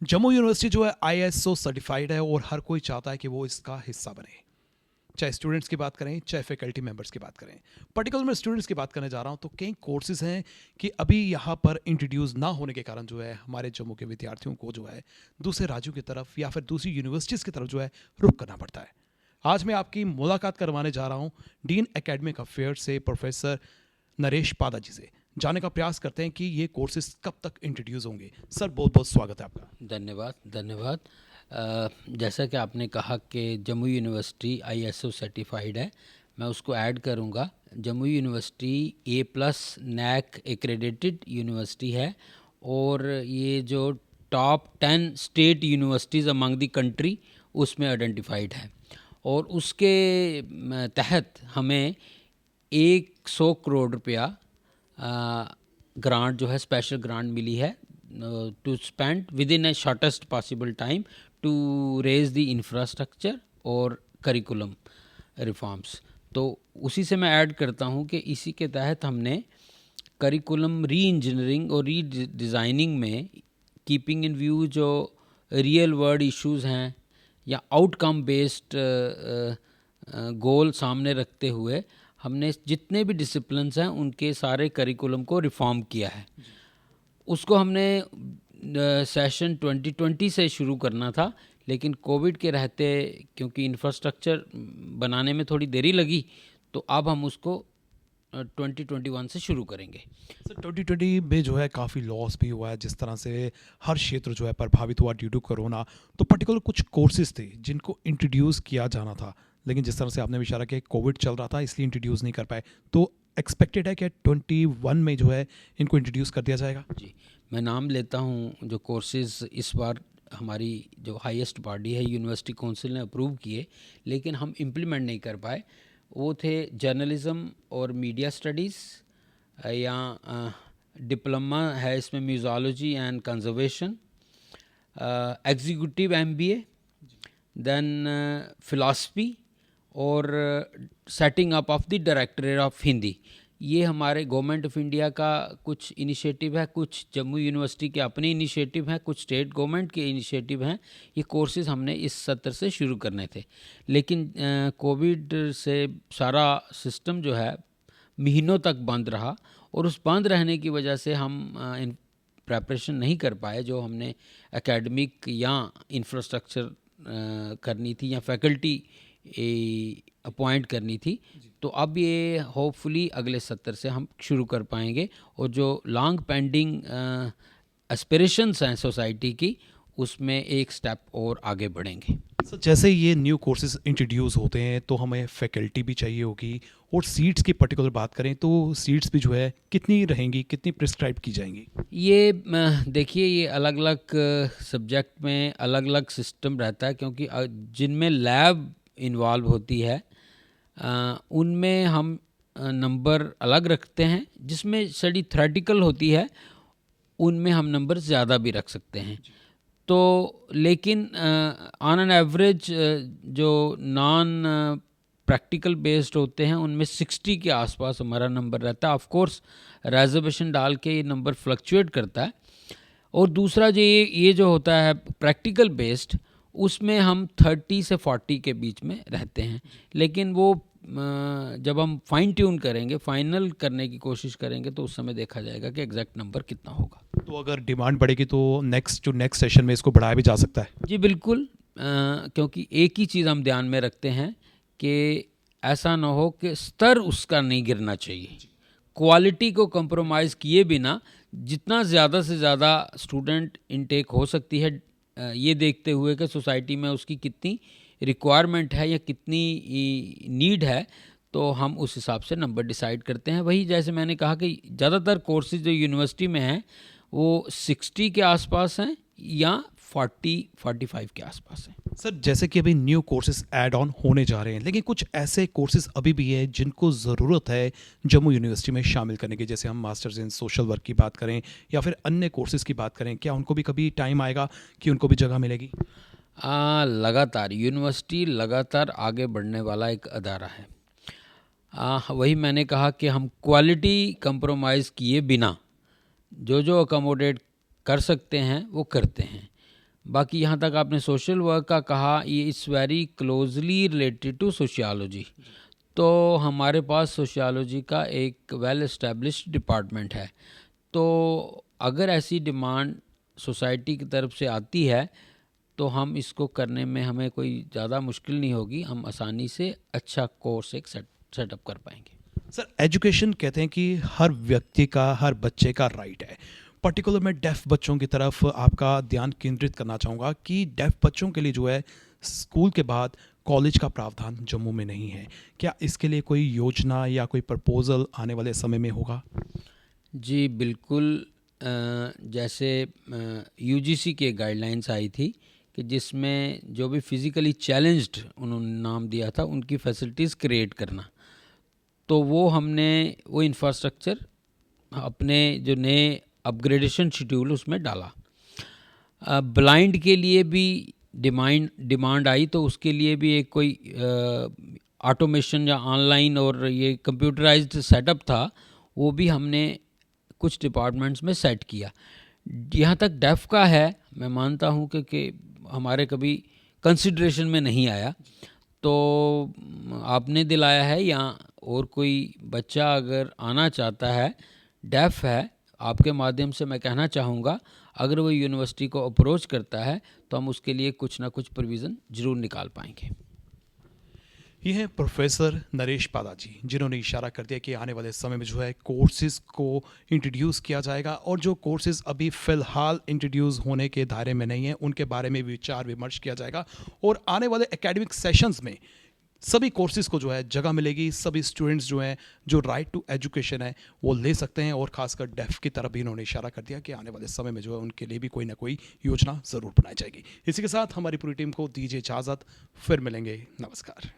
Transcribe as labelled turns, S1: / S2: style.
S1: Jammu university जो है ISO certified है और हर कोई चाहता है कि वो इसका हिस्सा बने। चाहे स्टूडेंट्स की बात करें, चाहे फैकल्टी मेंबर्स की बात करें। पर्टिकुलर मैं स्टूडेंट्स की बात करने जा रहा हूं, तो कई कोर्सेज हैं कि अभी यहाँ पर इंट्रोड्यूस ना होने के कारण जो है हमारे जम्मू के विद्यार्थियों को जो है दूसरे राज्यों की तरफ या फिर दूसरी यूनिवर्सिटीज़ की तरफ जो है रुख करना पड़ता है। आज मैं आपकी मुलाकात करवाने जा रहा हूँ डीन एकेडमिक अफेयर से प्रोफेसर नरेश पादा जी से। जानने का प्रयास करते हैं कि ये कोर्सेज कब तक इंट्रोड्यूस होंगे। सर, बहुत बहुत स्वागत है आपका।
S2: धन्यवाद धन्यवाद। जैसा कि आपने कहा कि जम्मू यूनिवर्सिटी ISO सर्टिफाइड है, मैं उसको ऐड करूँगा। Jammu university A+ NAC accredited university है और ये जो top 10 state universities among the country उसमें आइडेंटिफाइड है और उसके तहत हमें 100 करोड़ रुपया ग्रांट जो है, स्पेशल ग्रांट मिली है to spend within a shortest possible time to raise the infrastructure और करिकुलम रिफॉर्म्स। तो उसी से मैं ऐड करता हूँ कि इसी के तहत हमने करिकुलम री इंजीनियरिंग और री डिज़ाइनिंग में कीपिंग इन व्यू जो रियल वर्ल्ड इश्यूज़ हैं या आउटकम बेस्ड गोल सामने रखते हुए हमने जितने भी डिसिप्लिन्स हैं उनके सारे करिकुलम को रिफॉर्म किया है। उसको हमने सेशन 2020 से शुरू करना था, लेकिन कोविड के रहते क्योंकि इंफ्रास्ट्रक्चर बनाने में थोड़ी देरी लगी, तो अब हम उसको 2021 से शुरू करेंगे।
S1: सर, 2020 में जो है काफ़ी लॉस भी हुआ है, जिस तरह से हर क्षेत्र जो है प्रभावित हुआ ड्यू टू कोरोना। तो पर्टिकुलर कुछ कोर्सेज थे जिनको इंट्रोड्यूस किया जाना था, लेकिन जिस तरह से आपने भी इशारा किया कोविड चल रहा था इसलिए इंट्रोड्यूस नहीं कर पाए। तो एक्सपेक्टेड है कि 21 में जो है इनको इंट्रोड्यूस कर दिया जाएगा।
S2: जी, मैं नाम लेता हूँ जो कोर्सेज़ इस बार हमारी जो हाईएस्ट बॉडी है यूनिवर्सिटी काउंसिल ने अप्रूव किए लेकिन हम इम्प्लीमेंट नहीं कर पाए। वो थे जर्नलिज़म और मीडिया स्टडीज़, या डिप्लोमा है इसमें museology and conservation, executive MBA, then philosophy और setting up of the directorate of Hindi. ये हमारे गवर्नमेंट ऑफ इंडिया का कुछ इनिशिएटिव है, कुछ जम्मू यूनिवर्सिटी के अपने इनिशिएटिव हैं, कुछ स्टेट गवर्नमेंट के इनिशिएटिव हैं। ये कोर्सेज़ हमने इस सत्र से शुरू करने थे, लेकिन कोविड से सारा सिस्टम जो है महीनों तक बंद रहा और उस बंद रहने की वजह से हम इन प्रेपरेशन नहीं कर पाए जो हमने एकेडमिक या इंफ्रास्ट्रक्चर करनी थी या फैकल्टी अपॉइंट करनी थी। तो अब ये होपफुली अगले सत्र से हम शुरू कर पाएंगे और जो लॉन्ग पेंडिंग एस्पिरेशंस हैं सोसाइटी की उसमें एक स्टेप और आगे बढ़ेंगे।
S1: सर, जैसे ये न्यू कोर्सेज इंट्रोड्यूस होते हैं तो हमें फैकल्टी भी चाहिए होगी, और सीट्स की पर्टिकुलर बात करें तो सीट्स भी जो है कितनी रहेंगी, कितनी प्रिस्क्राइब की जाएंगी?
S2: ये देखिए, ये अलग अलग सब्जेक्ट में अलग अलग सिस्टम रहता है क्योंकि जिनमें लैब इन्वॉल्व होती है उनमें हम नंबर अलग रखते हैं, जिसमें स्टडी थ्योरेटिकल होती है उनमें हम नंबर ज़्यादा भी रख सकते हैं। तो लेकिन ऑन एन एवरेज जो नॉन प्रैक्टिकल बेस्ड होते हैं उनमें 60 के आसपास हमारा नंबर रहता है। ऑफ कोर्स रिजर्वेशन डाल के ये नंबर फ्लक्चुएट करता है। और दूसरा जो ये जो होता है प्रैक्टिकल बेस्ड, उसमें हम 30 से 40 के बीच में रहते हैं, लेकिन वो जब हम फाइन ट्यून करेंगे, फाइनल करने की कोशिश करेंगे, तो उस समय देखा जाएगा कि एग्जैक्ट नंबर कितना होगा।
S1: तो अगर डिमांड बढ़ेगी तो नेक्स्ट सेशन में इसको बढ़ाया भी जा सकता है?
S2: जी बिल्कुल, क्योंकि एक ही चीज़ हम ध्यान में रखते हैं कि ऐसा ना हो कि स्तर उसका नहीं गिरना चाहिए। क्वालिटी को कंप्रोमाइज़ किए बिना जितना ज़्यादा से ज़्यादा स्टूडेंट इनटेक हो सकती है, ये देखते हुए कि सोसाइटी में उसकी कितनी रिक्वायरमेंट है या कितनी नीड है, तो हम उस हिसाब से नंबर डिसाइड करते हैं। वही जैसे मैंने कहा कि ज़्यादातर कोर्सेज जो यूनिवर्सिटी में हैं वो 60 के आसपास हैं या 40-45 के आसपास हैं।
S1: सर, जैसे कि अभी न्यू कोर्सेज ऐड ऑन होने जा रहे हैं, लेकिन कुछ ऐसे कोर्सेज अभी भी हैं जिनको ज़रूरत है जम्मू यूनिवर्सिटी में शामिल करने की। जैसे हम मास्टर्स इन सोशल वर्क की बात करें या फिर अन्य कोर्सेज की बात करें, क्या उनको भी कभी टाइम आएगा कि उनको भी जगह मिलेगी?
S2: लगातार यूनिवर्सिटी लगातार आगे बढ़ने वाला एक अदारा है। वही मैंने कहा कि हम क्वालिटी कंप्रोमाइज़ किए बिना जो जो अकोमोडेट कर सकते हैं वो करते हैं। बाकी यहाँ तक आपने सोशल वर्क का कहा, ये it's very closely related to sociology. तो हमारे पास सोशियोलॉजी का एक वेल एस्टेब्लिश्ड डिपार्टमेंट है। तो अगर ऐसी डिमांड सोसाइटी की तरफ से आती है तो हम इसको करने में हमें कोई ज़्यादा मुश्किल नहीं होगी, हम आसानी से अच्छा कोर्स एक सेटअप कर पाएंगे।
S1: सर, एजुकेशन कहते हैं कि हर व्यक्ति का, हर बच्चे का राइट है। पर्टिकुलर मैं डेफ बच्चों की तरफ आपका ध्यान केंद्रित करना चाहूँगा कि डेफ बच्चों के लिए जो है स्कूल के बाद कॉलेज का प्रावधान जम्मू में नहीं है। क्या इसके लिए कोई योजना या कोई प्रपोजल आने वाले समय में होगा?
S2: जी बिल्कुल। जैसे यूजीसी के गाइडलाइंस आई थी कि जिसमें जो भी फिज़िकली चैलेंज्ड उन्होंने नाम दिया था उनकी फैसिलिटीज़ क्रिएट करना, तो वो हमने वो इंफ्रास्ट्रक्चर अपने जो नए अपग्रेडेशन शेड्यूल उसमें डाला। ब्लाइंड के लिए भी डिमांड आई, तो उसके लिए भी एक कोई ऑटोमेशन या ऑनलाइन और ये कंप्यूटराइज्ड सेटअप था, वो भी हमने कुछ डिपार्टमेंट्स में सेट किया। यहाँ तक डेफ का है, मैं मानता हूँ कि हमारे कभी कंसिडरेशन में नहीं आया, तो आपने दिलाया है, या और कोई बच्चा अगर आना चाहता है, डेफ है, आपके माध्यम से मैं कहना चाहूँगा अगर वो यूनिवर्सिटी को अप्रोच करता है तो हम उसके लिए कुछ ना कुछ प्रोविज़न ज़रूर निकाल पाएंगे।
S1: ये हैं प्रोफेसर नरेश पादा जी, जिन्होंने इशारा कर दिया कि आने वाले समय में जो है कोर्सेज़ को इंट्रोड्यूस किया जाएगा, और जो कोर्सेज़ अभी फ़िलहाल इंट्रोड्यूस होने के दायरे में नहीं हैं उनके बारे में विचार विमर्श किया जाएगा, और आने वाले एकेडमिक सेशंस में सभी कोर्सेज़ को जो है जगह मिलेगी। सभी स्टूडेंट्स जो हैं, जो राइट टू एजुकेशन है वो ले सकते हैं, और ख़ासकर डेफ की तरफ भी इन्होंने इशारा कर दिया कि आने वाले समय में जो है उनके लिए भी कोई ना कोई योजना ज़रूर बनाई जाएगी। इसी के साथ हमारी पूरी टीम को दीजिए इजाज़त, फिर मिलेंगे, नमस्कार।